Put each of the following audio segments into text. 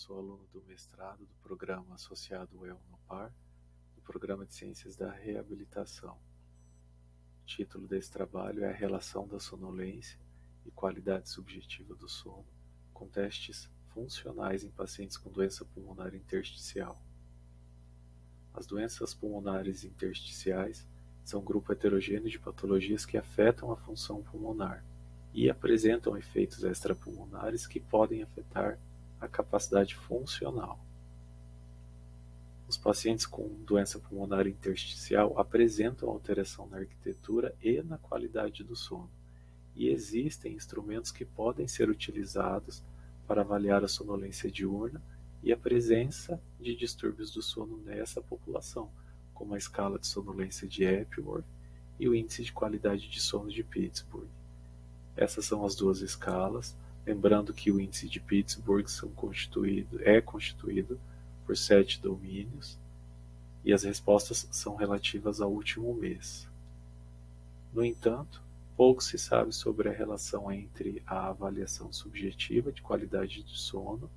sou aluno do mestrado do programa associado ao EUNOPAR, do Programa de Ciências da Reabilitação. O título desse trabalho é A Relação da Sonolência e Qualidade Subjetiva do Sono com testes funcionais em pacientes com doença pulmonar intersticial. As doenças pulmonares intersticiais são um grupo heterogêneo de patologias que afetam a função pulmonar e apresentam efeitos extrapulmonares que podem afetar a capacidade funcional. Os pacientes com doença pulmonar intersticial apresentam alteração na arquitetura e na qualidade do sono, e existem instrumentos que podem ser utilizados para avaliar a sonolência diurna e a presença de distúrbios do sono nessa população, como a escala de sonolência de Epworth e o índice de qualidade de sono de Pittsburgh. Essas são as duas escalas, lembrando que o índice de Pittsburgh é constituído por 7 domínios e as respostas são relativas ao último mês. No entanto, pouco se sabe sobre a relação entre a avaliação subjetiva de qualidade de sono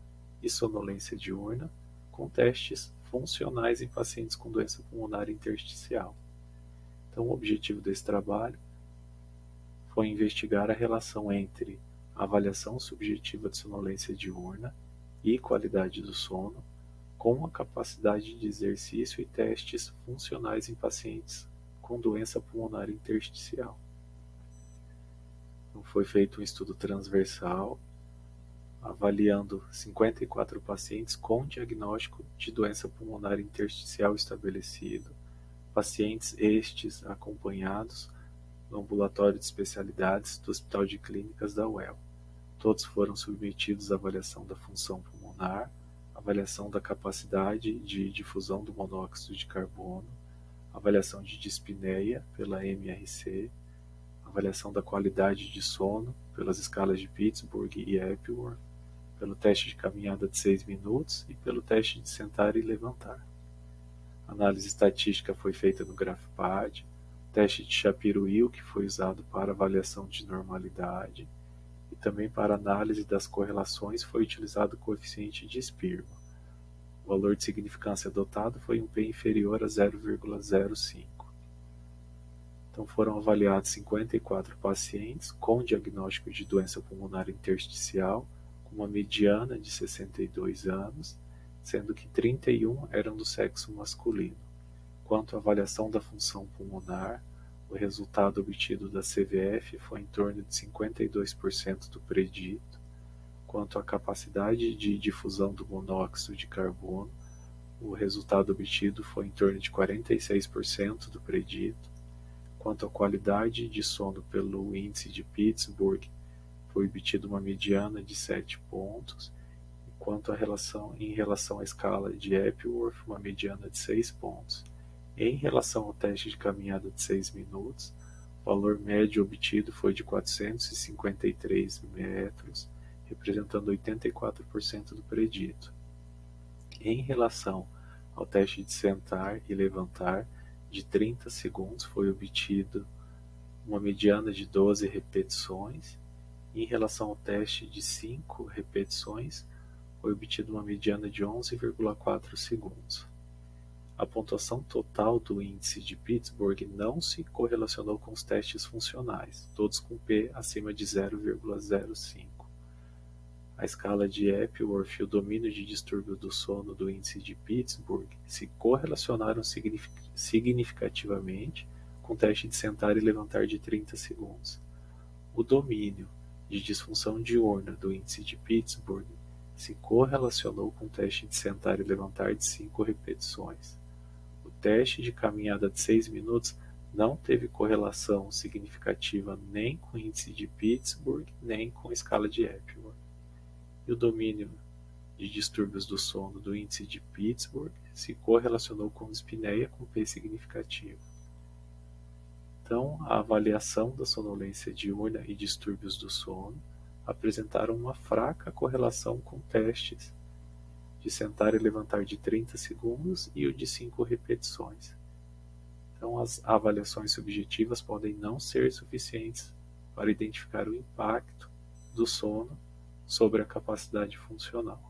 e sonolência diurna com testes funcionais em pacientes com doença pulmonar intersticial. Então, o objetivo desse trabalho foi investigar a relação entre a avaliação subjetiva de sonolência diurna e qualidade do sono com a capacidade de exercício e testes funcionais em pacientes com doença pulmonar intersticial. Então, foi feito um estudo transversal avaliando 54 pacientes com diagnóstico de doença pulmonar intersticial estabelecido, pacientes estes acompanhados no ambulatório de especialidades do Hospital de Clínicas da UEL. Todos foram submetidos à avaliação da função pulmonar, avaliação da capacidade de difusão do monóxido de carbono, avaliação de dispneia pela MRC, avaliação da qualidade de sono pelas escalas de Pittsburgh e Epworth, pelo teste de caminhada de 6 minutos e pelo teste de sentar e levantar. A análise estatística foi feita no GraphPad, teste de Shapiro-Wilk, que foi usado para avaliação de normalidade, e também para análise das correlações foi utilizado o coeficiente de Spearman. O valor de significância adotado foi um P inferior a 0,05. Então foram avaliados 54 pacientes com diagnóstico de doença pulmonar intersticial, com uma mediana de 62 anos, sendo que 31 eram do sexo masculino. Quanto à avaliação da função pulmonar, o resultado obtido da CVF foi em torno de 52% do predito. Quanto à capacidade de difusão do monóxido de carbono, o resultado obtido foi em torno de 46% do predito. Quanto à qualidade de sono pelo índice de Pittsburgh, foi obtida uma mediana de 7 pontos. E quanto em relação à escala de Epworth, uma mediana de 6 pontos. Em relação ao teste de caminhada de 6 minutos, o valor médio obtido foi de 453 metros, representando 84% do predito. Em relação ao teste de sentar e levantar de 30 segundos, foi obtido uma mediana de 12 repetições. Em relação ao teste de 5 repetições, foi obtida uma mediana de 11,4 segundos. A pontuação total do índice de Pittsburgh não se correlacionou com os testes funcionais, todos com P acima de 0,05. A escala de Epworth e o domínio de distúrbio do sono do índice de Pittsburgh se correlacionaram significativamente com o teste de sentar e levantar de 30 segundos. O domínio de disfunção diurna do índice de Pittsburgh se correlacionou com o teste de sentar e levantar de 5 repetições. O teste de caminhada de 6 minutos não teve correlação significativa nem com o índice de Pittsburgh, nem com a escala de Epworth. E o domínio de distúrbios do sono do índice de Pittsburgh se correlacionou com dispneia com P significativo. Então, a avaliação da sonolência diurna e distúrbios do sono apresentaram uma fraca correlação com testes de sentar e levantar de 30 segundos e o de 5 repetições. Então, as avaliações subjetivas podem não ser suficientes para identificar o impacto do sono sobre a capacidade funcional.